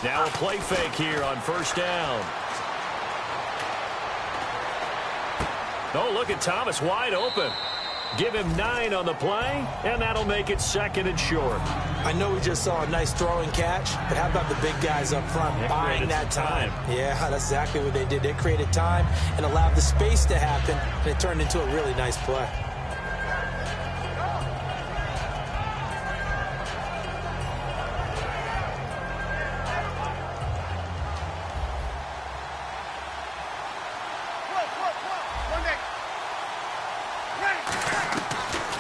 Now a play fake here on first down. Oh, look at Thomas wide open. Give him 9 on the play, and that'll make it 2nd and short. I know we just saw a nice throwing catch, but how about the big guys up front buying that time? Yeah, that's exactly what they did. They created time and allowed the space to happen, and it turned into a really nice play.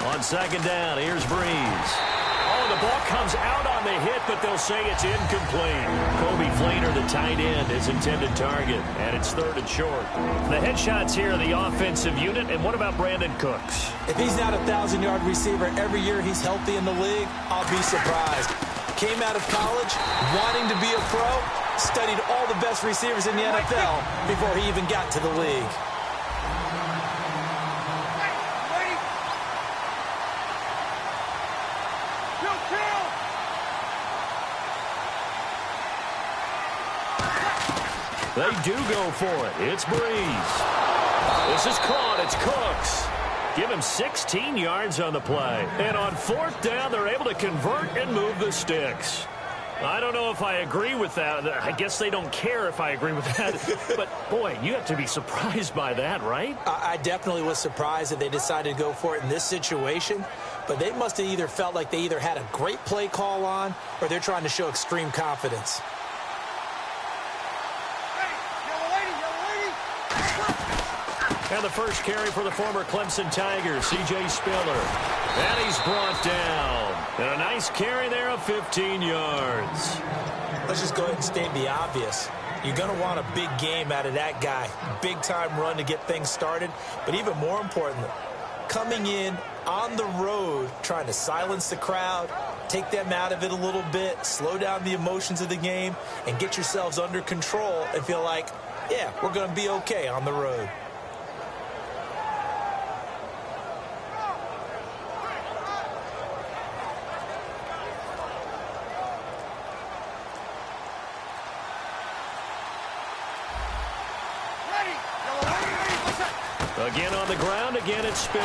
On 2nd down, here's Breeze. Oh, the ball comes out on the hit, but they'll say it's incomplete. Kobe Fleener, the tight end, his intended target, and it's 3rd and short. The headshots here are the offensive unit, and what about Brandon Cooks? If he's not a 1,000-yard receiver every year he's healthy in the league, I'll be surprised. Came out of college wanting to be a pro, studied all the best receivers in the NFL before he even got to the league. They do go for it. It's Breeze. This is caught. It's Cooks. Give him 16 yards on the play. And on 4th down, they're able to convert and move the sticks. I don't know if I agree with that. I guess they don't care if I agree with that. But, boy, you have to be surprised by that, right? I definitely was surprised that they decided to go for it in this situation. But they must have either felt like they either had a great play call on or they're trying to show extreme confidence. And the first carry for the former Clemson Tigers, C.J. Spiller. And he's brought down. And a nice carry there of 15 yards. Let's just go ahead and state the obvious. You're going to want a big game out of that guy. Big-time run to get things started. But even more importantly, coming in on the road, trying to silence the crowd, take them out of it a little bit, slow down the emotions of the game, and get yourselves under control and feel like, yeah, we're going to be okay on the road. Again on the ground, again it's Spiller.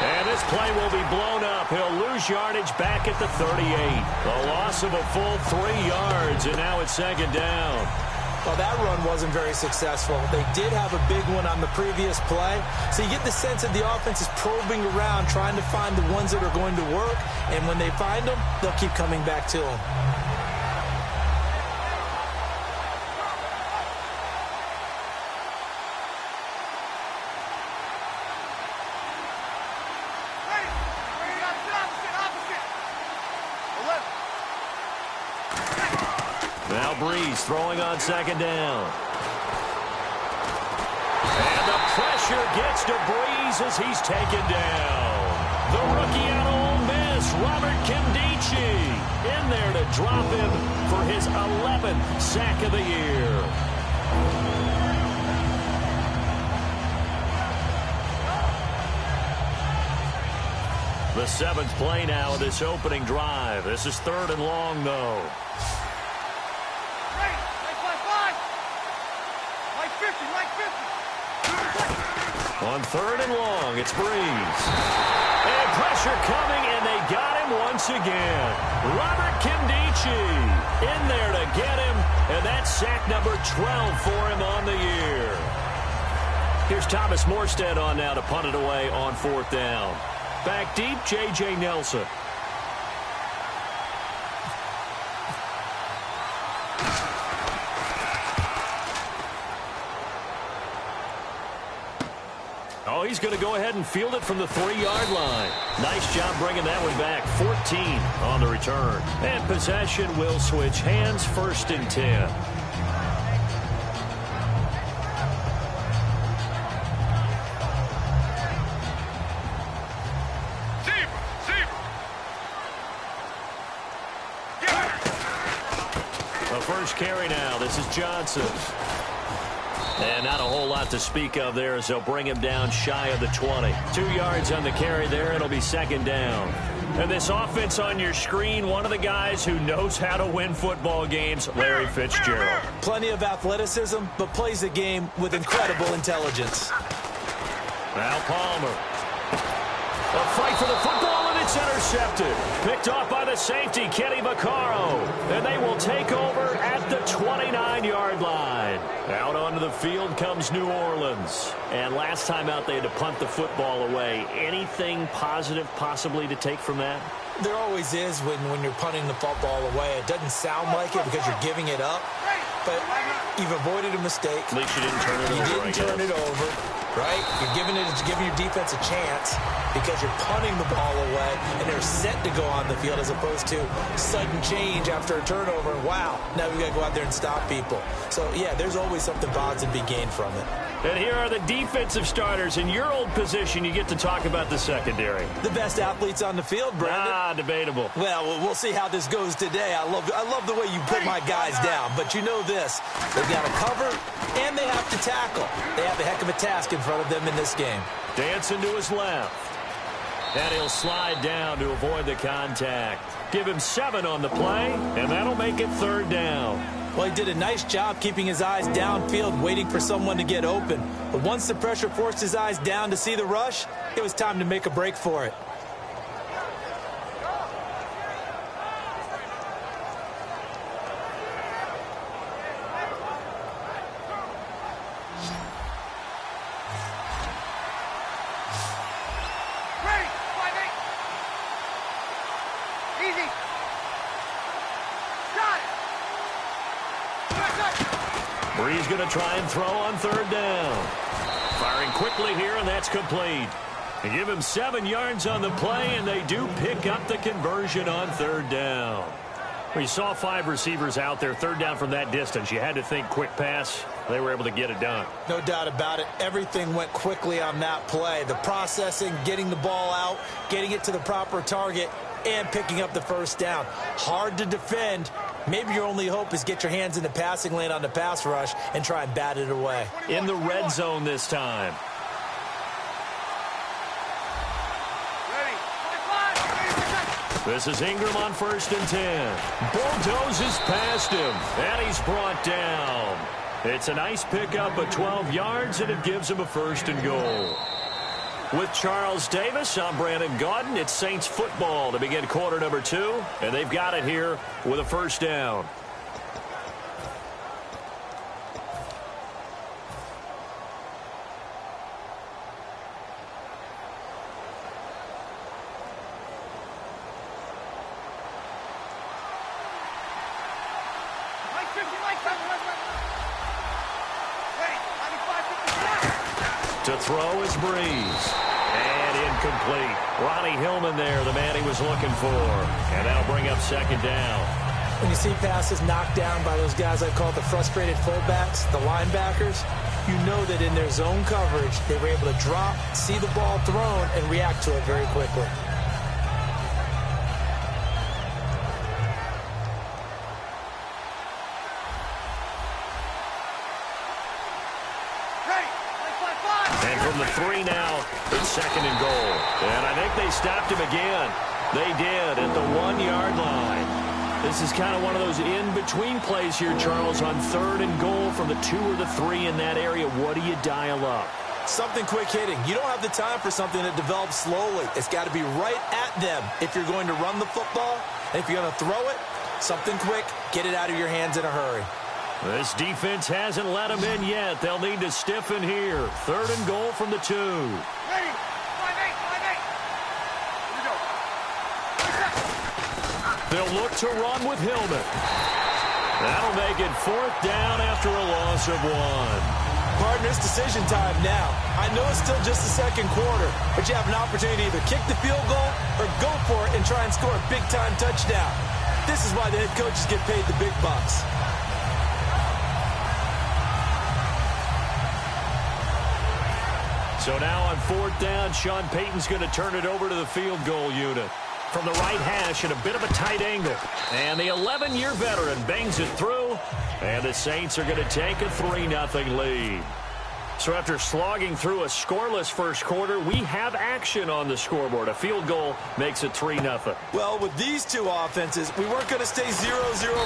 And this play will be blown up. He'll lose yardage back at the 38. A loss of a full 3 yards, and now it's 2nd down. Well, that run wasn't very successful. They did have a big one on the previous play. So you get the sense that the offense is probing around, trying to find the ones that are going to work. And when they find them, they'll keep coming back to them. Now Breeze throwing on 2nd down. And the pressure gets to Breeze as he's taken down. The rookie out of Ole Miss, Robert Kimdichie, in there to drop him for his 11th sack of the year. The 7th play now of this opening drive. This is 3rd and long, though. On 3rd and long, it's Breeze. And pressure coming, and they got him once again. Robert Kimdichie in there to get him, and that's sack number 12 for him on the year. Here's Thomas Morstead on now to punt it away on 4th down. Back deep, J.J. Nelson. Oh, he's going to go ahead and field it from the 3-yard line. Nice job bringing that one back. 14 on the return. And possession will switch hands, 1st and 10. The first carry now. This is Johnson. And not a whole lot to speak of there as they'll bring him down shy of the 20. 2 yards on the carry there. It'll be 2nd down. And this offense on your screen, one of the guys who knows how to win football games, Larry Fitzgerald. Plenty of athleticism, but plays the game with incredible intelligence. Now Palmer. A fight for the football, and it's intercepted. Picked off by the safety, Kenny Vaccaro. And they will take over at the 29-yard line. Out onto the field comes New Orleans. And last time out, they had to punt the football away. Anything positive possibly to take from that? There always is when you're punting the football away. It doesn't sound like it because you're giving it up, but you've avoided a mistake. At least you didn't turn it over. You didn't turn it over, right? You're giving your defense a chance because you're punting the ball away, and they're set to go on the field as opposed to sudden change after a turnover. Wow, now we've got to go out there and stop people. So, yeah, there's always something positive to be gained from it. And here are the defensive starters. In your old position, you get to talk about the secondary. The best athletes on the field, Brandon. Debatable. Well, we'll see how this goes today. I love the way you put my guys down. But you know this. They've got to cover, and they have to tackle. They have a heck of a task in front of them in this game. Dancing to his left. And he'll slide down to avoid the contact. Give him 7 on the play, and that'll make it 3rd down. Well, he did a nice job keeping his eyes downfield, waiting for someone to get open. But once the pressure forced his eyes down to see the rush, it was time to make a break for it. Bree's going to try and throw on 3rd down. Firing quickly here, and that's complete. They give him 7 yards on the play, and they do pick up the conversion on 3rd down. We saw 5 receivers out there, 3rd down from that distance. You had to think quick pass. They were able to get it done. No doubt about it. Everything went quickly on that play. The processing, getting the ball out, getting it to the proper target, and picking up the 1st down. Hard to defend. Maybe your only hope is get your hands in the passing lane on the pass rush and try and bat it away. In the red zone this time. This is Ingram on 1st and 10. Bulldozes past him, and he's brought down. It's a nice pickup of 12 yards, and it gives him a 1st and goal. With Charles Davis, I'm Brandon Gaudin. It's Saints football to begin quarter number 2, and they've got it here with a 1st down. To throw is Breeze. And incomplete. Ronnie Hillman there, the man he was looking for. And that'll bring up 2nd down. When you see passes knocked down by those guys I call the frustrated fullbacks, the linebackers, you know that in their zone coverage, they were able to drop, see the ball thrown, and react to it very quickly. And from the 3 now, it's 2nd and goal. And I think they stopped him again. They did at the 1-yard line. This is kind of one of those in-between plays here, Charles, on 3rd and goal from the 2 or the 3 in that area. What do you dial up? Something quick hitting. You don't have the time for something that develops slowly. It's got to be right at them if you're going to run the football. And if you're going to throw it, something quick, get it out of your hands in a hurry. This defense hasn't let them in yet. They'll need to stiffen here. 3rd and goal from the 2. Ready. 5-8. They'll look to run with Hillman. That'll make it 4th down after a loss of 1. Partner, it's decision time now. I know it's still just the 2nd quarter, but you have an opportunity to either kick the field goal or go for it and try and score a big-time touchdown. This is why the head coaches get paid the big bucks. So now on 4th down, Sean Payton's going to turn it over to the field goal unit. From the right hash at a bit of a tight angle. And the 11-year veteran bangs it through. And the Saints are going to take a 3-0 lead. So after slogging through a scoreless first quarter, we have action on the scoreboard. A field goal makes it 3-0. Well, with these two offenses, we weren't going to stay 0-0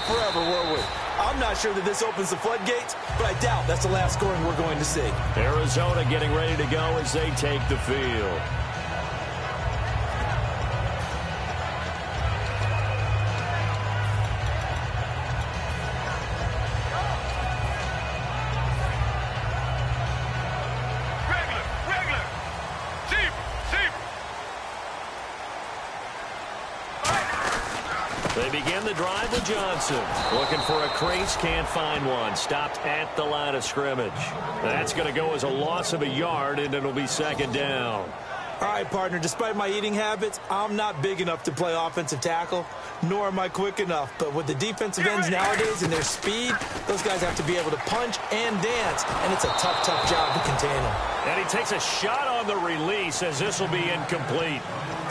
forever, were we? I'm not sure that this opens the floodgates, but I doubt that's the last scoring we're going to see. Arizona getting ready to go as they take the field. They begin the drive with Johnson. Looking for a crease, can't find one. Stopped at the line of scrimmage. That's going to go as a loss of a yard, and it'll be second down. All right, partner, despite my eating habits, I'm not big enough to play offensive tackle, nor am I quick enough. But with the defensive ends nowadays and their speed, those guys have to be able to punch and dance, and it's a tough, tough job to contain them. And he takes a shot on the release as this will be incomplete.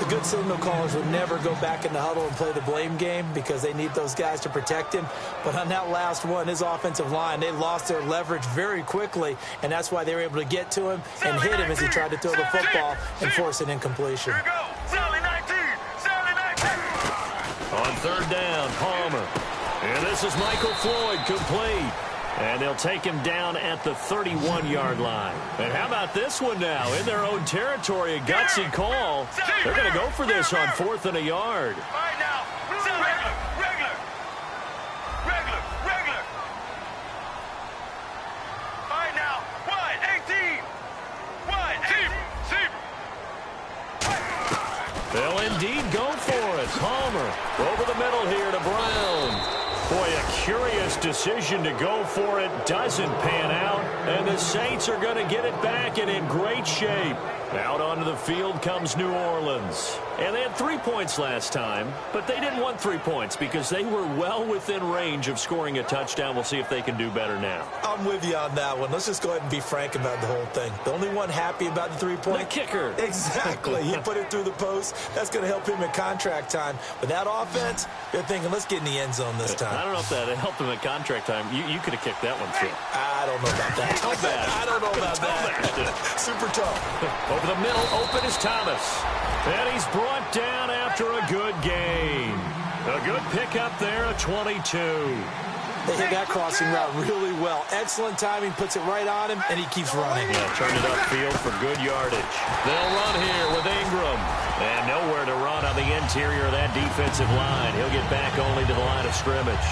The good signal callers would never go back in the huddle and play the blame game because they need those guys to protect him. But on that last one, his offensive line, they lost their leverage very quickly, and that's why they were able to get to him and hit him as he tried to throw the football and force an incompletion. Here we go. Sally 19. Sally 19. On third down, Palmer. And this is Michael Floyd, complete. And they'll take him down at the 31-yard line. And how about this one now? In their own territory, a gutsy call. They're going to go for this on 4th and a yard. All right, now. Regular. All right, now. Wide, 18. Wide, 18. They'll indeed go for it. Palmer over the middle here to Brown. Boy, a curious decision to go for it. Doesn't pan out. And the Saints are going to get it back and in great shape. Out onto the field comes New Orleans. And they had 3 points last time, but they didn't want 3 points because they were well within range of scoring a touchdown. We'll see if they can do better now. I'm with you on that one. Let's just go ahead and be frank about the whole thing. The only one happy about the 3-point? The kicker. Exactly. He put it through the post. That's going to help him in contract time. But that offense, they're thinking, let's get in the end zone this time. I don't know if that helped him in contract time. You could have kicked that one through. I don't know about that. I don't know about that. Super tough. Over the middle, open is Thomas. And he's brought down after a good gain. A good pickup there, a 22. They hit that crossing route really well. Excellent timing, puts it right on him, and he keeps running. Yeah, turned it upfield for good yardage. They'll run here with Ingram. And nowhere to run on the interior of that defensive line. He'll get back only to the line of scrimmage.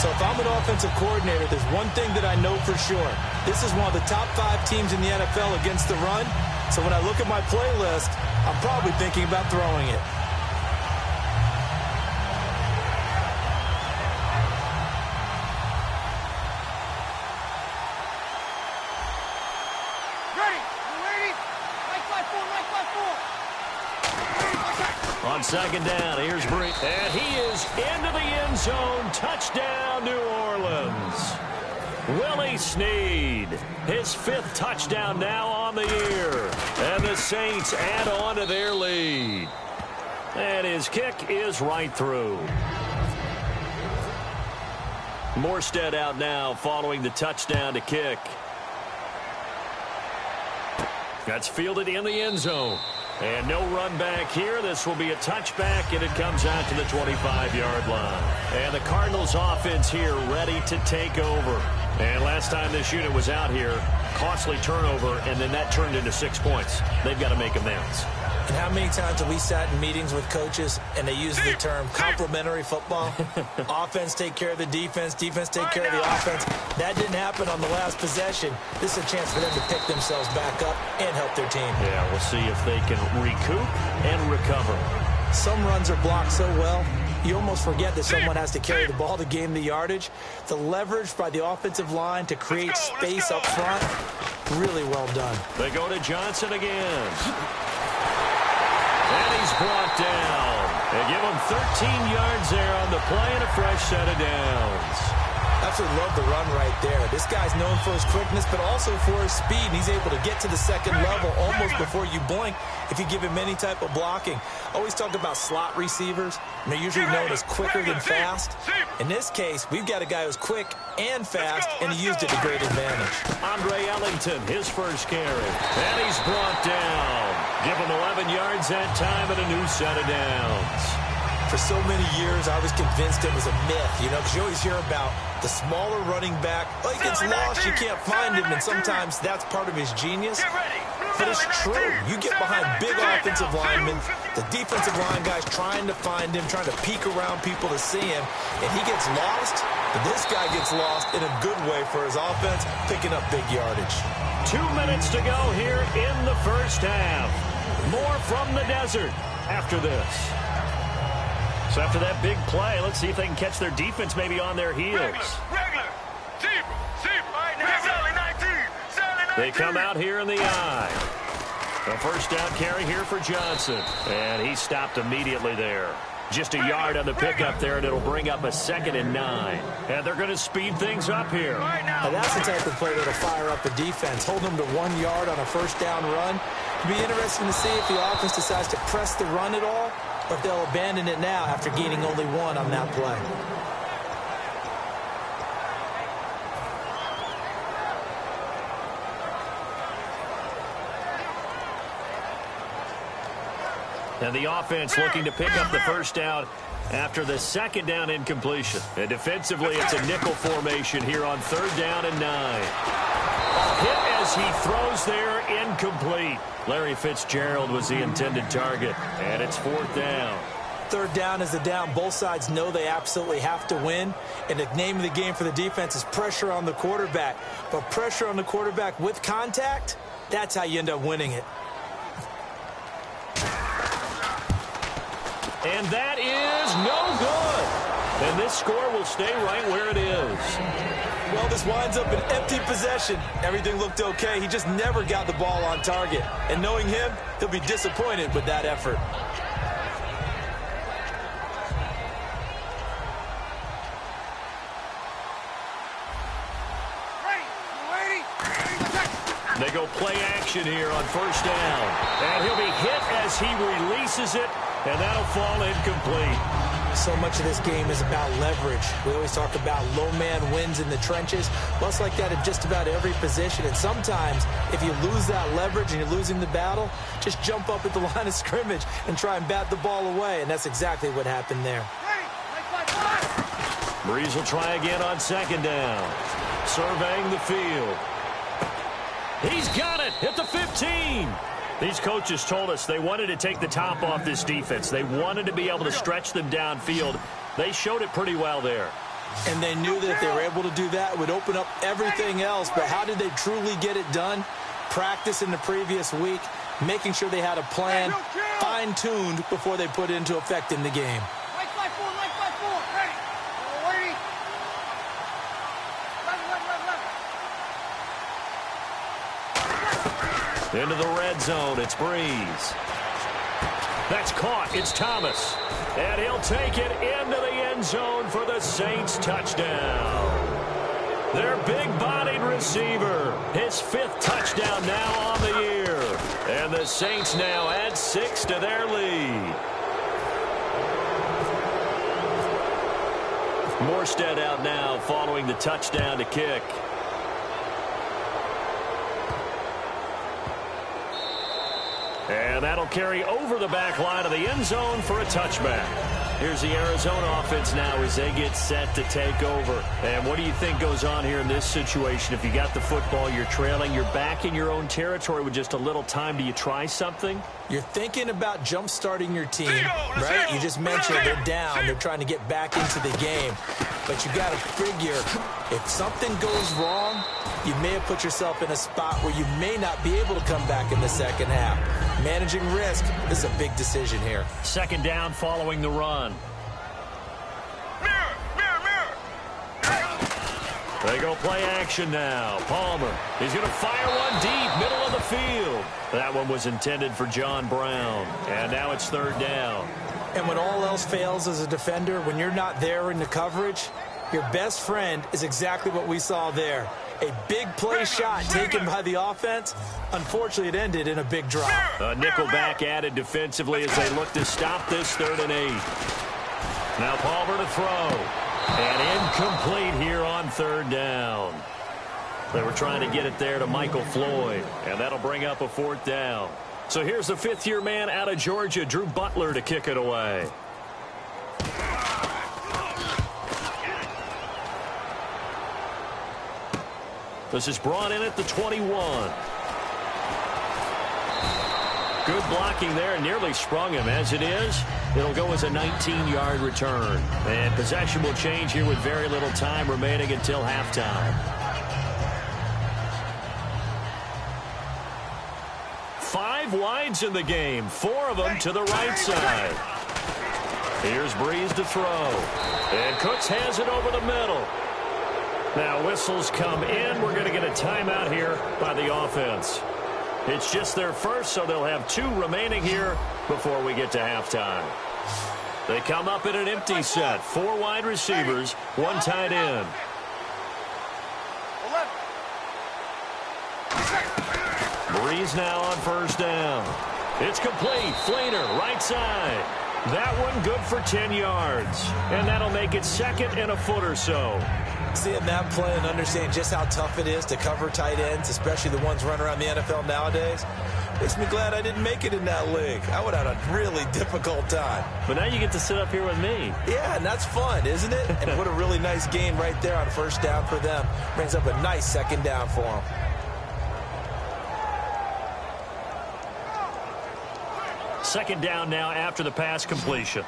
So if I'm an offensive coordinator, there's one thing that I know for sure. This is one of the top 5 teams in the NFL against the run. So when I look at my playlist, I'm probably thinking about throwing it. On second down, here's Bree. And he is into the end zone. Touchdown, New Orleans. Willie Snead, his 5th touchdown now on the year. And the Saints add on to their lead. And his kick is right through. Morstead out now following the touchdown to kick. That's fielded in the end zone. And no run back here. This will be a touchback, and it comes out to the 25-yard line. And the Cardinals offense here ready to take over. And last time this unit was out here, costly turnover, and then that turned into 6 points. They've got to make amends. And how many times have we sat in meetings with coaches and they use the term complementary football? Offense take care of the defense, defense take care of the offense. That didn't happen on the last possession. This is a chance for them to pick themselves back up and help their team. Yeah, we'll see if they can recoup and recover. Some runs are blocked so well, you almost forget that someone has to carry the ball to gain the yardage. The leverage by the offensive line to create space up front, really well done. They go to Johnson again. And he's brought down. They give him 13 yards there on the play and a fresh set of downs. I Definitely love the run right there. This guy's known for his quickness, but also for his speed. And he's able to get to the second level almost before you blink if you give him any type of blocking. Always talk about slot receivers, and they're usually known as quicker than fast. In this case, we've got a guy who's quick and fast, and he used it to great advantage. Andre Ellington, his first carry. And he's brought down. Give him 11 yards that time and a new set of downs. For so many years, I was convinced it was a myth, you know, because you always hear about the smaller running back. Oh, he gets lost, you can't find him, and sometimes that's part of his genius. But it's true. You get behind big offensive linemen, the defensive line guys trying to find him, trying to peek around people to see him, and he gets lost. But this guy gets lost in a good way for his offense, picking up big yardage. 2 minutes to go here in the first half. More from the desert after this. So after that big play, let's see if they can catch their defense maybe on their heels. Regular. Right now. They come out here in the eye. A first down carry here for Johnson. And he stopped immediately there. Just a yard on the pickup there, and it'll bring up a 2nd and 9. And they're going to speed things up here. Now that's the type of play that'll fire up a defense. Hold them to 1 yard on a first down run. It'll be interesting to see if the offense decides to press the run at all, or if they'll abandon it now after gaining only 1 on that play. And the offense looking to pick up the first down after the 2nd down incompletion. And defensively, it's a nickel formation here on 3rd down and 9. Hit as he throws there, incomplete. Larry Fitzgerald was the intended target, and it's 4th down. 3rd down is the down both sides know they absolutely have to win. And the name of the game for the defense is pressure on the quarterback. But pressure on the quarterback with contact, that's how you end up winning it. And that is no good. And this score will stay right where it is. Well, this winds up an empty possession. Everything looked okay. He just never got the ball on target. And knowing him, he'll be disappointed with that effort. They go play action here on first down. And he'll be hit as he releases it, and that'll fall incomplete. So much of this game is about leverage. We always talk about low man wins in the trenches. Well, it's like that at just about every position. And sometimes, if you lose that leverage and you're losing the battle, just jump up at the line of scrimmage and try and bat the ball away. And that's exactly what happened there. Breeze will try again on 2nd down. Surveying the field. He's got it at the 15. These coaches told us they wanted to take the top off this defense. They wanted to be able to stretch them downfield. They showed it pretty well there. And they knew that if they were able to do that, it would open up everything else. But how did they truly get it done? Practice in the previous week, making sure they had a plan fine-tuned before they put it into effect in the game. Into the red zone, it's Breeze. That's caught, it's Thomas. And he'll take it into the end zone for the Saints touchdown. Their big-bodied receiver, his 5th touchdown now on the year. And the Saints now add 6 to their lead. Morstead out now following the touchdown to kick. And that'll carry over the back line of the end zone for a touchback. Here's the Arizona offense now as they get set to take over. And what do you think goes on here in this situation? If you got the football, you're trailing, you're back in your own territory with just a little time. Do you try something? You're thinking about jump-starting your team, right? You just mentioned they're down. They're trying to get back into the game. But you got to figure if something goes wrong, you may have put yourself in a spot where you may not be able to come back in the second half. Managing risk is a big decision here. 2nd down following the run. They go play action now. Palmer, he's going to fire one deep, middle of the field. That one was intended for John Brown. And now it's 3rd down. And when all else fails as a defender, when you're not there in the coverage, Your best friend is exactly what we saw there. A big play shot taken by the offense. Unfortunately, it ended in a big drop. A nickelback added defensively as they look to stop this 3rd and 8. Now Palmer to throw. And incomplete here on 3rd down. They were trying to get it there to Michael Floyd. And that'll bring up a 4th down. So here's the 5th-year man out of Georgia, Drew Butler, to kick it away. This is brought in at the 21. Good blocking there. Nearly sprung him. As it is, it'll go as a 19-yard return. And possession will change here with very little time remaining until halftime. 5 wides in the game. 4 of them to the right side. Here's Breeze to throw. And Cooks has it over the middle. Now whistles come in. We're going to get a timeout here by the offense. It's just their first, so they'll have 2 remaining here before we get to halftime. They come up in an empty set. 4 wide receivers, 1 tight end. Breeze now on 1st down. It's complete. Flainer, right side. That one good for 10 yards. And that'll make it 2nd and a foot or so. Seeing that play and understanding just how tough it is to cover tight ends, especially the ones running around the NFL nowadays, makes me glad I didn't make it in that league. I would have had a really difficult time. But now you get to sit up here with me. Yeah, and that's fun, isn't it? And what a really nice gain right there on 1st down for them. Brings up a nice 2nd down for them. Second down now after the pass completion.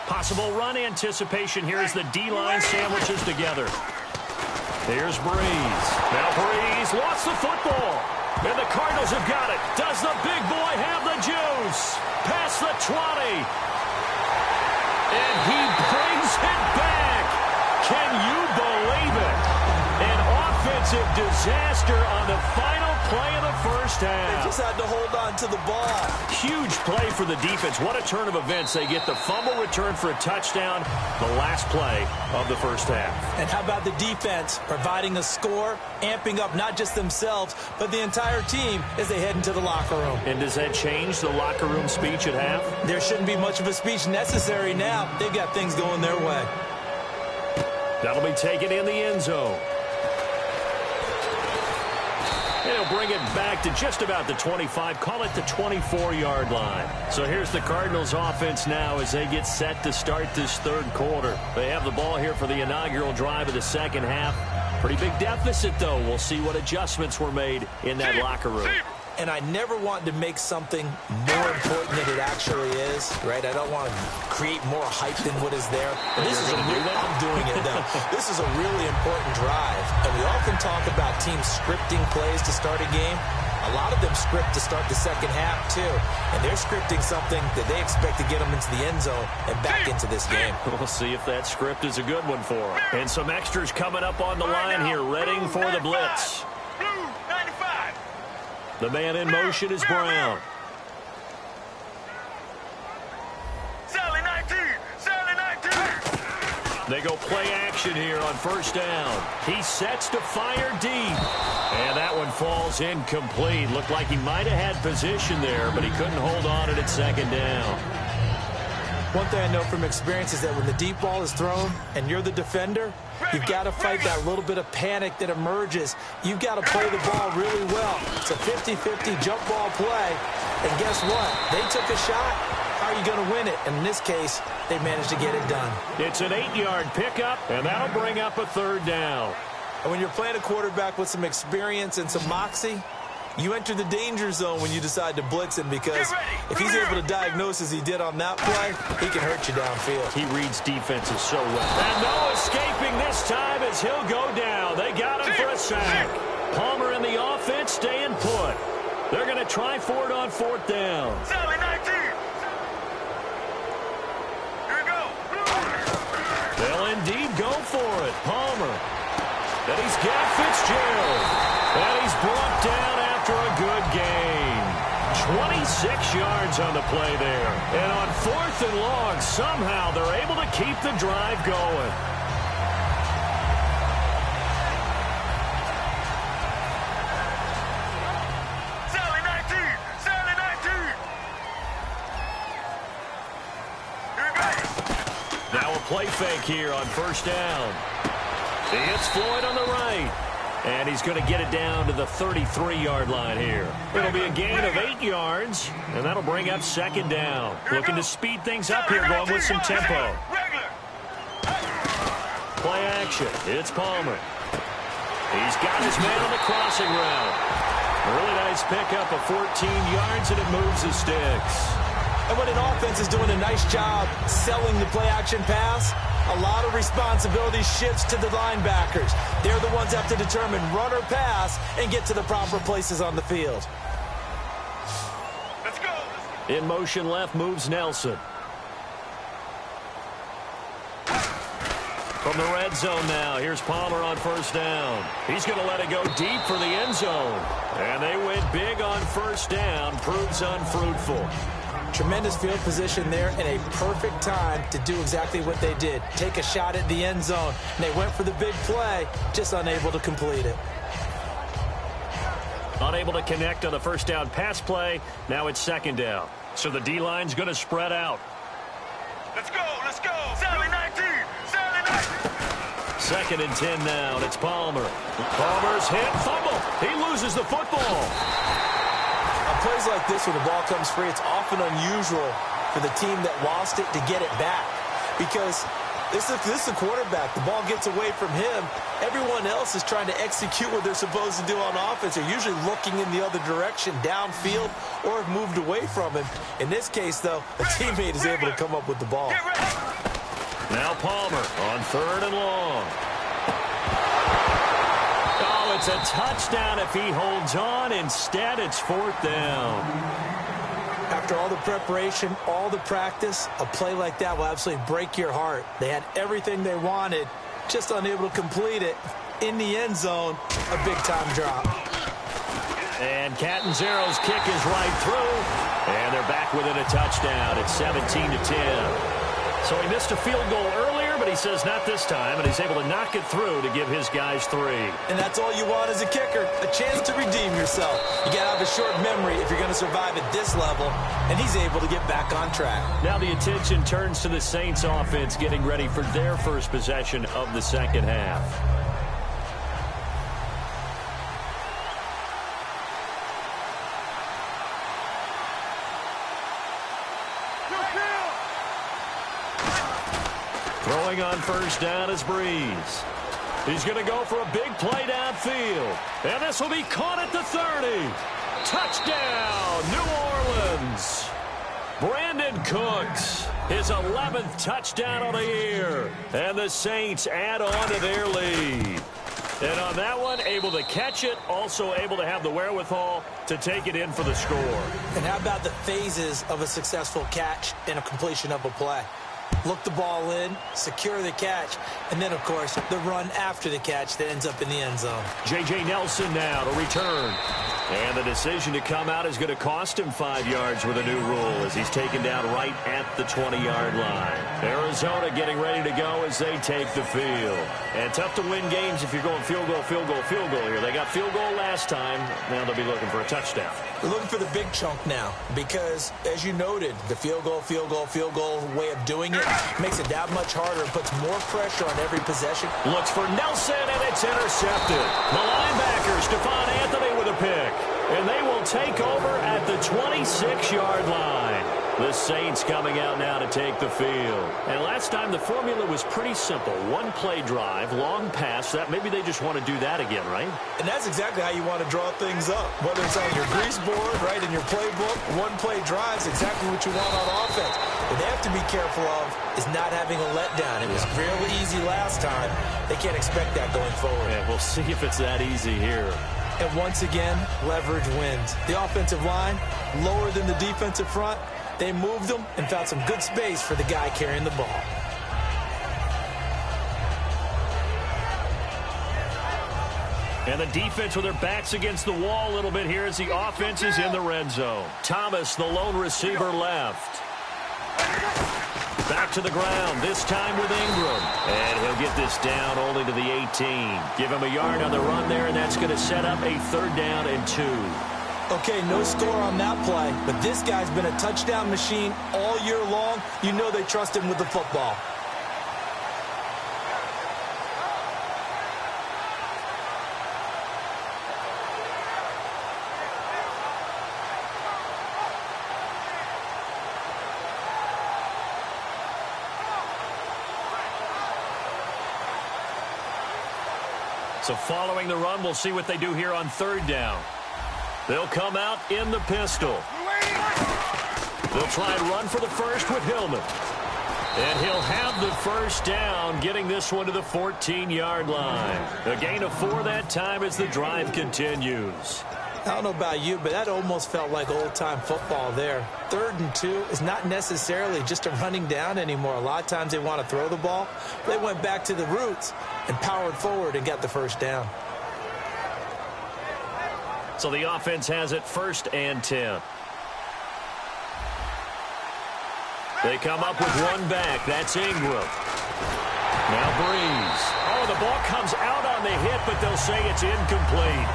Possible run anticipation here as the D-line sandwiches together. Here's Breeze. Now Breeze lost the football. And the Cardinals have got it. Does the big boy have the juice? Past the 20. And he brings it back. Can you believe it? An offensive disaster on the final play of the 1st half. They just had to hold on to the ball. Huge play for the defense. What a turn of events. They get the fumble return for a touchdown, the last play of the 1st half. And how about the defense providing a score, amping up not just themselves, but the entire team as they head into the locker room. And does that change the locker room speech at half? There shouldn't be much of a speech necessary now. They've got things going their way. That'll be taken in the end zone. And he'll bring it back to just about the 25, call it the 24-yard line. So here's the Cardinals offense now as they get set to start this 3rd quarter. They have the ball here for the inaugural drive of the 2nd half. Pretty big deficit, though. We'll see what adjustments were made in that locker room. And I never want to make something more important than it actually is, right? I don't want to create more hype than what is there. But this is I'm doing it now. This is a really important drive. And we often talk about teams scripting plays to start a game. A lot of them script to start the 2nd half, too. And they're scripting something that they expect to get them into the end zone and back into this game. We'll see if that script is a good one for them. And some extras coming up on the line here, readying for the blitz. The man in motion is Brown. Sally 19! Sally 19! They go play action here on 1st down. He sets to fire deep. And that one falls incomplete. Looked like he might have had position there, but he couldn't hold on it at 2nd down. One thing I know from experience is that when the deep ball is thrown and you're the defender, you've got to fight that little bit of panic that emerges. You've got to play the ball really well. It's a 50-50 jump ball play. And guess what? They took a shot. How are you going to win it? And in this case, they managed to get it done. It's an 8-yard pickup, and that'll bring up a 3rd down. And when you're playing a quarterback with some experience and some moxie, you enter the danger zone when you decide to blitz him, because if he's able to diagnose as he did on that play, he can hurt you downfield. He reads defenses so well. And no escaping this time as he'll go down. They got him for a sack. Palmer and the offense staying put. They're going to try for it on 4th down. Sally 19! Here we go! They'll indeed go for it. Palmer. And he's got Fitzgerald. And he's brought down after a good gain. 26 yards on the play there. And on 4th and long, somehow they're able to keep the drive going. Sally 19! Sally 19! Here we go! Now a play fake here on 1st down. He hits Floyd on the right. And he's going to get it down to the 33-yard line here. It'll be a gain of 8 yards, and that'll bring up 2nd down. Looking to speed things up here, going with some tempo. Play action. It's Palmer. He's got his man on the crossing route. A really nice pickup of 14 yards, and it moves the sticks. And when an offense is doing a nice job selling the play-action pass, a lot of responsibility shifts to the linebackers. They're the ones that have to determine run or pass and get to the proper places on the field. Let's go. In motion left moves Nelson. From the red zone now, here's Palmer on 1st down. He's going to let it go deep for the end zone. And they went big on 1st down. Proves unfruitful. Tremendous field position there and a perfect time to do exactly what they did. Take a shot at the end zone. And they went for the big play, just unable to complete it. Unable to connect on the 1st down pass play. Now it's 2nd down. So the D-line's going to spread out. Let's go. Let's go. Sally 19! Sally 19! 2nd and 10 now. It's Palmer. Palmer's hit. Fumble. He loses the football. Plays like this when the ball comes free, it's often unusual for the team that lost it to get it back, because this is the quarterback. The ball gets away from him. Everyone else is trying to execute what they're supposed to do on offense. They're usually looking in the other direction, downfield, or have moved away from him. In this case, though, a teammate is able to come up with the ball. Now Palmer on 3rd and long. It's a touchdown if he holds on. Instead, it's 4th down. After all the preparation, all the practice, a play like that will absolutely break your heart. They had everything they wanted, just unable to complete it. In the end zone, a big-time drop. And Catanzaro's kick is right through. And they're back within a touchdown. It's 17-10. So he missed a field goal earlier, but he says not this time, and he's able to knock it through to give his guys 3. And that's all you want as a kicker, a chance to redeem yourself. You got to have a short memory if you're going to survive at this level, and he's able to get back on track. Now the attention turns to the Saints offense getting ready for their first possession of the 2nd half. Throwing on 1st down is Breeze. He's going to go for a big play downfield. And this will be caught at the 30. Touchdown, New Orleans. Brandon Cooks, his 11th touchdown of the year. And the Saints add on to their lead. And on that one, able to catch it, also able to have the wherewithal to take it in for the score. And how about the phases of a successful catch and a completion of a play? Look the ball in, secure the catch, and then, of course, the run after the catch that ends up in the end zone. J.J. Nelson now to return. And the decision to come out is going to cost him 5 yards with a new rule as he's taken down right at the 20-yard line. Arizona getting ready to go as they take the field. And tough to win games if you're going field goal, field goal, field goal here. They got field goal last time. Now they'll be looking for a touchdown. They're looking for the big chunk now because, as you noted, the field goal way of doing it makes it that much harder and puts more pressure on every possession. Looks for Nelson, and it's intercepted. The linebacker, Stephon Anthony, with a pick. And they will take over at the 26-yard line. The Saints coming out now to take the field. And last time the formula was pretty simple. One play drive, long pass. That maybe they just want to do that again, right? And that's exactly how you want to draw things up. Whether it's on your grease board, right, in your playbook, one play drive is exactly what you want on offense. What they have to be careful of is not having a letdown. It was really easy last time. They can't expect that going forward. Yeah, we'll see if it's that easy here. And once again, leverage wins. The offensive line, lower than the defensive front. They moved them and found some good space for the guy carrying the ball. And the defense with their backs against the wall a little bit here as the offense is in the red zone. Thomas, the lone receiver, left. Back to the ground, this time with Ingram. And he'll get this down only to the 18. Give him a yard on the run there, and that's going to set up a 3rd down and 2. Okay, no score on that play, but this guy's been a touchdown machine all year long. You know they trust him with the football. So following the run, we'll see what they do here on 3rd down. They'll come out in the pistol. They'll try and run for the first with Hillman. And he'll have the 1st down, getting this one to the 14-yard line. A gain of 4 that time as the drive continues. I don't know about you, but that almost felt like old-time football there. 3rd and 2 is not necessarily just a running down anymore. A lot of times they want to throw the ball. They went back to the roots and powered forward and got the 1st down. So the offense has it 1st and 10. They come up with one back. That's Ingram. Now Breeze. Oh, the ball comes out on the hit, but they'll say it's incomplete.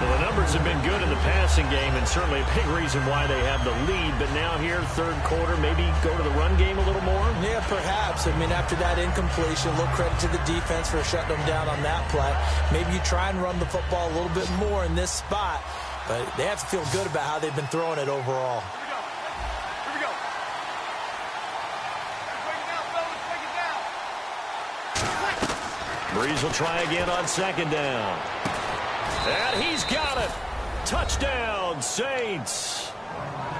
Well, the numbers have been good in the passing game, and certainly a big reason why they have the lead. But now here, 3rd quarter, maybe go to the run game a little more? Yeah, perhaps. I mean, after that incompletion, a little credit to the defense for shutting them down on that play. Maybe you try and run the football a little bit more in this spot. But they have to feel good about how they've been throwing it overall. Here we go. Break it down, fellas. Break it down. Breeze will try again on 2nd down. And he's got it. Touchdown, Saints.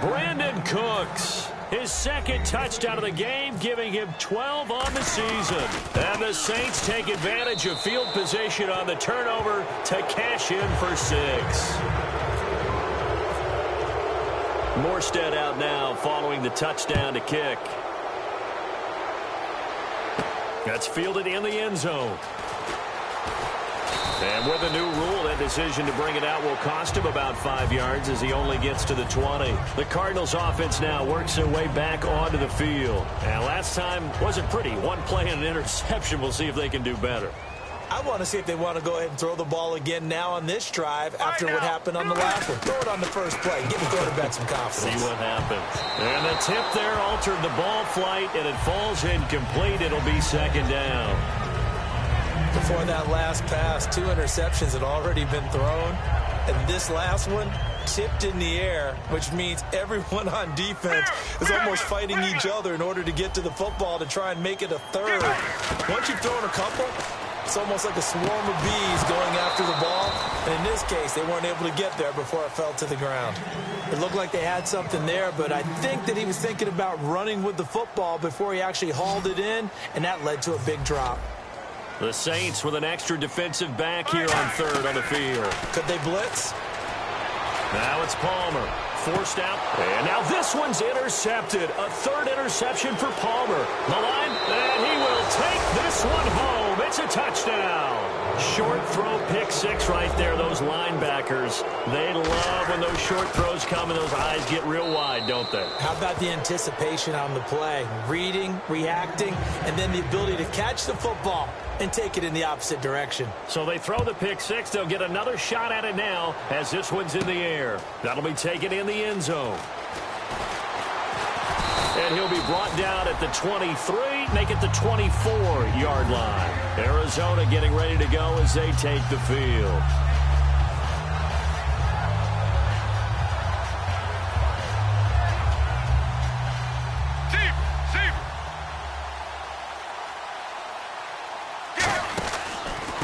Brandon Cooks, his 2nd touchdown of the game, giving him 12 on the season. And the Saints take advantage of field position on the turnover to cash in for 6. Morstead out now following the touchdown to kick. That's fielded in the end zone. And with a new rule, that decision to bring it out will cost him about 5 yards as he only gets to the 20. The Cardinals offense now works their way back onto the field. And last time wasn't pretty. One play and an interception. We'll see if they can do better. I want to see if they want to go ahead and throw the ball again now on this drive after what happened on the last one. Throw it on the first play. Give the quarterback some confidence. See what happens. And the tip there altered the ball flight, and it falls incomplete. It'll be 2nd down. Before that last pass, 2 interceptions had already been thrown. And this last one tipped in the air, which means everyone on defense is almost fighting each other in order to get to the football to try and make it a 3rd. Once you've thrown a couple, it's almost like a swarm of bees going after the ball. And in this case, they weren't able to get there before it fell to the ground. It looked like they had something there, but I think that he was thinking about running with the football before he actually hauled it in, and that led to a big drop. The Saints with an extra defensive back here on 3rd on the field. Could they blitz? Now it's Palmer. Forced out. And now this one's intercepted. A 3rd interception for Palmer. The line, and he will take this one home. It's a touchdown. Short throw, pick 6 right there. Those linebackers, they love when those short throws come and those eyes get real wide, don't they? How about the anticipation on the play? Reading, reacting, and then the ability to catch the football and take it in the opposite direction. So they throw the pick 6. They'll get another shot at it now as this one's in the air. That'll be taken in the end zone. And he'll be brought down at the 23, make it the 24-yard line. Arizona getting ready to go as they take the field.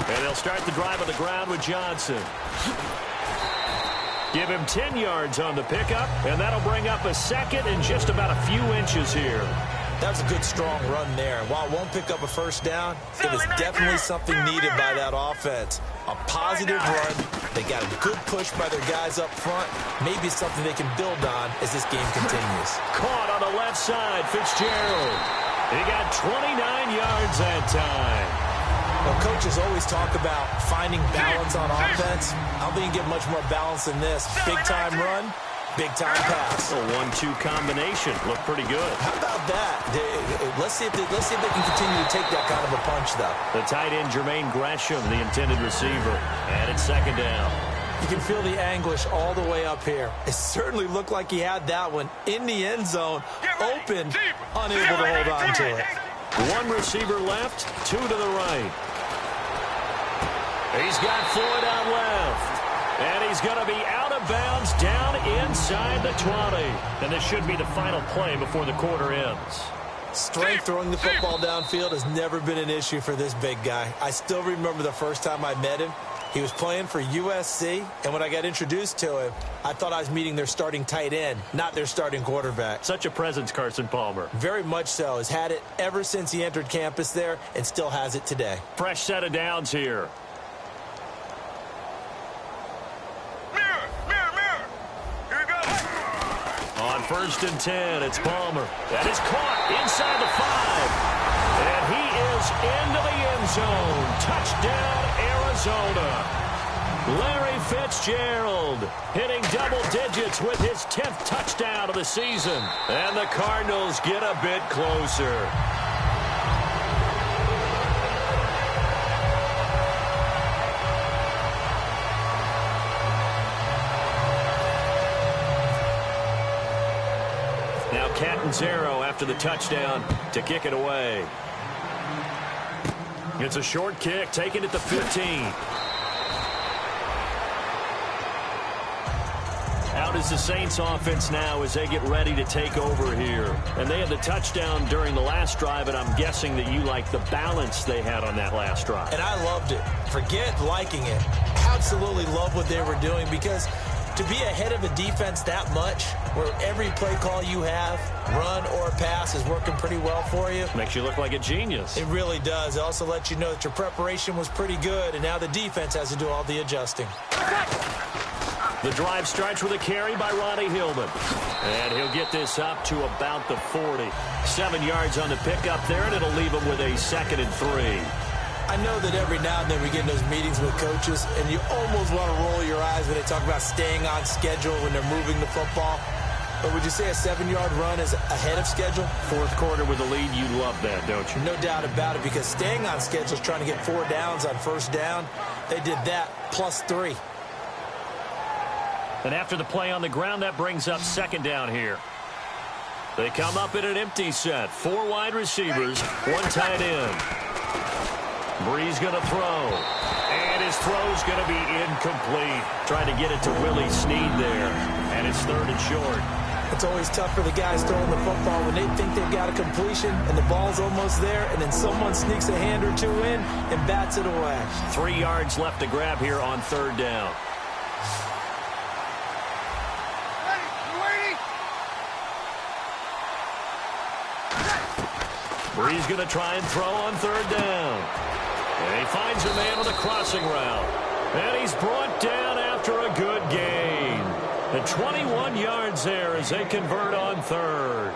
And they'll start the drive on the ground with Johnson. Give him 10 yards on the pickup, and that'll bring up a 2nd and just about a few inches here. That was a good, strong run there. While it won't pick up a 1st down, it was definitely something needed by that offense. A positive run. They got a good push by their guys up front. Maybe something they can build on as this game continues. Caught on the left side, Fitzgerald. He got 29 yards that time. Well, coaches always talk about finding balance on offense. I don't think you get much more balance than this. Big-time run, big-time pass. A 1-2 combination. Looked pretty good. How about that? Let's see if they can continue to take that kind of a punch, though. The tight end, Jermaine Gresham, the intended receiver. And it's second down. You can feel the anguish all the way up here. It certainly looked like he had that one in the end zone, open, unable to hold on to it. One receiver left, two to the right. He's got Floyd out left. And he's going to be out of bounds down inside the 20. And this should be the final play before the quarter ends. Strength throwing the football downfield has never been an issue for this big guy. I still remember the first time I met him. He was playing for USC, and when I got introduced to him, I thought I was meeting their starting tight end, not their starting quarterback. Such a presence, Carson Palmer. Very much so. Has had it ever since he entered campus there and still has it today. Fresh set of downs here. Mirror. Here we go. On 1st and 10, it's Palmer. That is caught inside the 5. And he is into the end zone. Touchdown, Arizona. Larry Fitzgerald hitting double digits with his 10th touchdown of the season. And the Cardinals get a bit closer. Now Catanzaro after the touchdown to kick it away. It's a short kick, taken at the 15. Out is the Saints offense now as they get ready to take over here. And they had the touchdown during the last drive, and I'm guessing that you like the balance they had on that last drive. And I loved it. Forget liking it. Absolutely love what they were doing, because to be ahead of a defense that much, where every play call you have, run or pass, is working pretty well for you. Makes you look like a genius. It really does. It also lets you know that your preparation was pretty good, and now the defense has to do all the adjusting. The drive starts with a carry by Ronnie Hillman. And he'll get this up to about the 40. 7 yards on the pickup there, and it'll leave him with a 2nd and 3. I know that every now and then we get in those meetings with coaches, and you almost want to roll your eyes when they talk about staying on schedule when they're moving the football. But would you say a 7-yard run is ahead of schedule? Fourth quarter with a lead, you love that, don't you? No doubt about it, because staying on schedule is trying to get 4 downs on 1st down. They did that plus 3. And after the play on the ground, that brings up 2nd down here. They come up in an empty set. 4 wide receivers, 1 tight end. Bree's going to throw. And his throw's going to be incomplete. Trying to get it to Willie Snead there. And it's 3rd and short. It's always tough for the guys throwing the football when they think they've got a completion and the ball's almost there, and then someone sneaks a hand or 2 in and bats it away. 3 yards left to grab here on 3rd down. Bree's going to try and throw on 3rd down. And he finds a man on the crossing route. And he's brought down after a good gain. And 21 yards there as they convert on 3rd.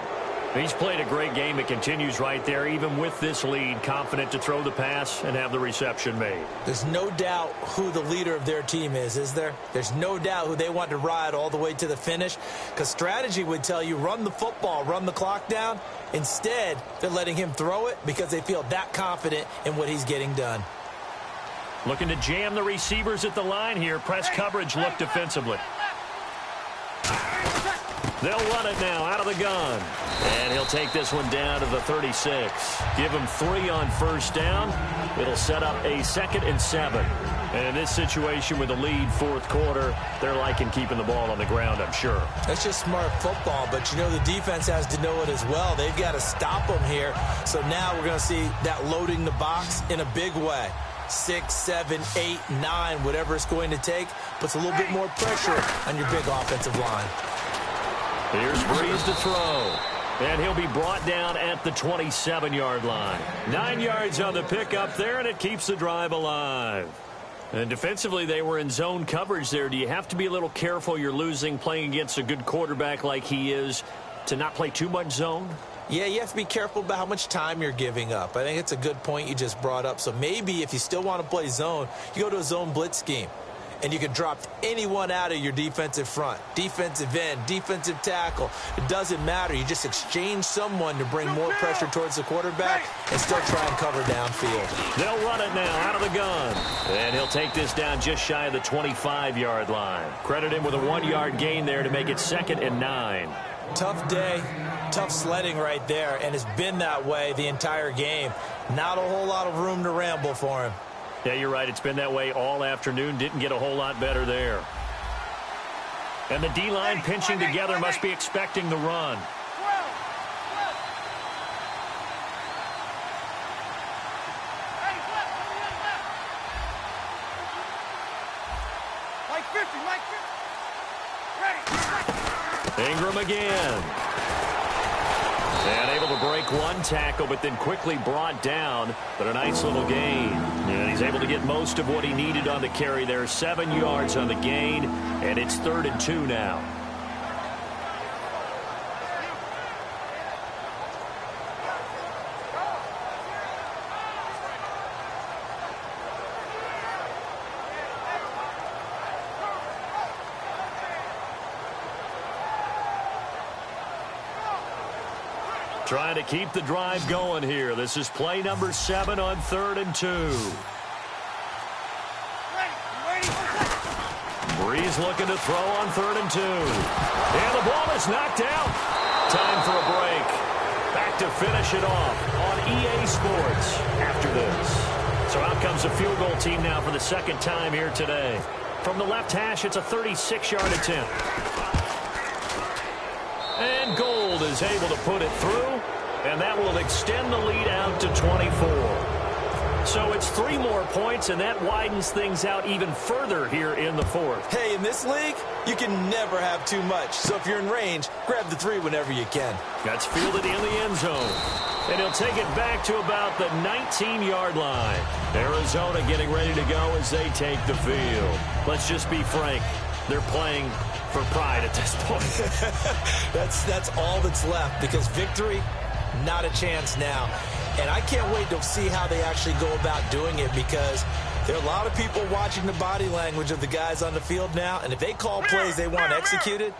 He's played a great game. It continues right there, even with this lead, confident to throw the pass and have the reception made. There's no doubt who the leader of their team is there? There's no doubt who they want to ride all the way to the finish, because strategy would tell you run the football, run the clock down. Instead, they're letting him throw it because they feel that confident in what he's getting done. Looking to jam the receivers at the line here. Press coverage look defensively. They'll run it now out of the gun. And he'll take this one down to the 36. Give him 3 on 1st down. It'll set up a 2nd and 7. And in this situation with the lead 4th quarter, they're liking keeping the ball on the ground, I'm sure. That's just smart football, but you know the defense has to know it as well. They've got to stop them here. So now we're going to see that loading the box in a big way. 6, 7, 8, 9, whatever it's going to take, puts a little bit more pressure on your big offensive line. Here's Breeze to throw. And he'll be brought down at the 27-yard line. 9 yards on the pickup there, and it keeps the drive alive. And defensively, they were in zone coverage there. Do you have to be a little careful? You're losing, playing against a good quarterback like he is, to not play too much zone? Yeah, you have to be careful about how much time you're giving up. I think it's a good point you just brought up. So maybe if you still want to play zone, you go to a zone blitz scheme. And you can drop anyone out of your defensive front, defensive end, defensive tackle. It doesn't matter. You just exchange someone to bring more pressure towards the quarterback and still try and cover downfield. They'll run it now out of the gun. And he'll take this down just shy of the 25-yard line. Credit him with a 1-yard gain there to make it 2nd and 9. Tough day, tough sledding right there, and it's been that way the entire game. Not a whole lot of room to ramble for him. Yeah, you're right. It's been that way all afternoon. Didn't get a whole lot better there. And the D-line pinching together must be expecting the run. Ingram again. And able to break one tackle, but then quickly brought down. But a nice little gain. And he's able to get most of what he needed on the carry there. 7 yards on the gain, and it's 3rd and 2 now. Trying to keep the drive going here. This is play number 7 on 3rd and 2. Breeze looking to throw on 3rd and 2. And the ball is knocked out. Time for a break. Back to finish it off on EA Sports after this. So out comes a field goal team now for the 2nd time here today. From the left hash, it's a 36-yard attempt. And Gold is able to put it through, and that will extend the lead out to 24. So it's 3 more points, and that widens things out even further here in the 4th. Hey, in this league, you can never have too much. So if you're in range, grab the 3 whenever you can. That's fielded in the end zone. And he'll take it back to about the 19-yard line. Arizona getting ready to go as they take the field. Let's just be frank. They're playing for pride at this point. That's all that's left, because victory, not a chance now. And I can't wait to see how they actually go about doing it, because there are a lot of people watching the body language of the guys on the field now, and if they call plays they want executed,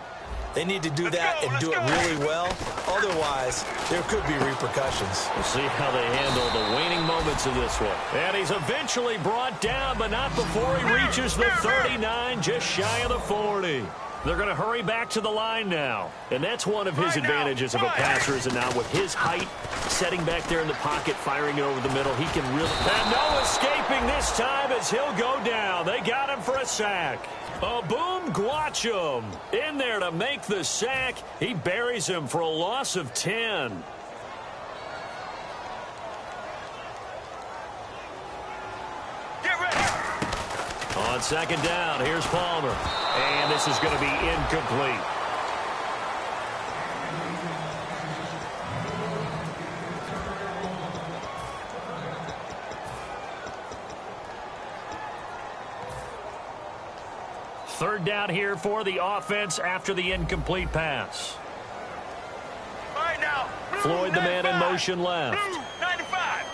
they need to do that and do it really well. Otherwise, there could be repercussions. We'll see how they handle the waning moments of this one. And he's eventually brought down, but not before he reaches the 39, just shy of the 40. They're going to hurry back to the line now. And that's one of his advantages of a passer, is it not? With his height, setting back there in the pocket, firing it over the middle, he can really... And no escaping this time as he'll go down. They got him for a sack. Boom Guachum in there to make the sack. He buries him for a loss of 10. Get ready. On 2nd down, here's Palmer. And this is going to be incomplete. Third down here for the offense after the incomplete pass. All right now. Floyd, the man in motion left. 95.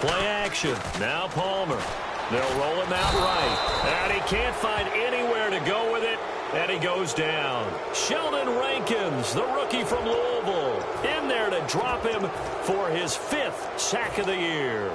Play action. Now Palmer. They'll roll him out right. And he can't find anywhere to go with it. And he goes down. Sheldon Rankins, the rookie from Louisville, in there to drop him for his 5th sack of the year.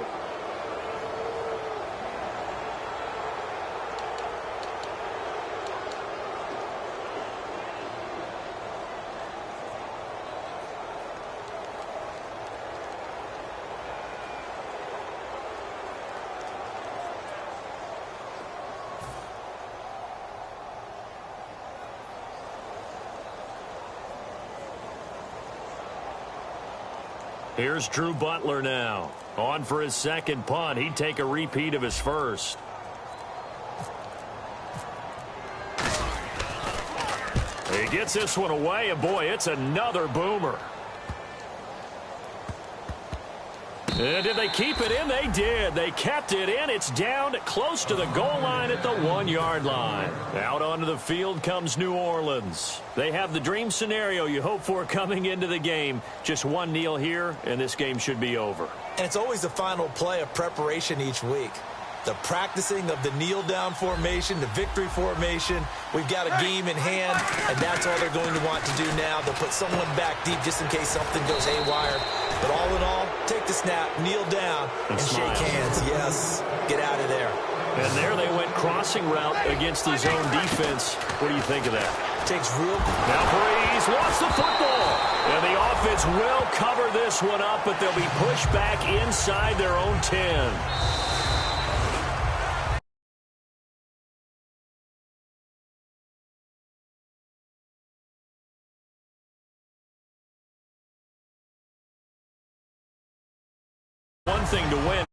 Here's Drew Butler now. On for his 2nd punt. He'd take a repeat of his 1st. He gets this one away, and boy, it's another boomer. And did they keep it in? They did. They kept it in. It's down close to the goal line at the 1-yard line. Out onto the field comes New Orleans. They have the dream scenario you hope for coming into the game. Just one kneel here, and this game should be over. And it's always the final play of preparation each week. The practicing of the kneel-down formation, the victory formation. We've got a game in hand, and that's all they're going to want to do now. They'll put someone back deep just in case something goes haywire. But all in all, take the snap, kneel down, and shake hands. Yes, get out of there. And there they went crossing route against the zone defense. What do you think of that? Takes real... Now Breeze wants the football. And the offense will cover this one up, but they'll be pushed back inside their own 10. One thing to win,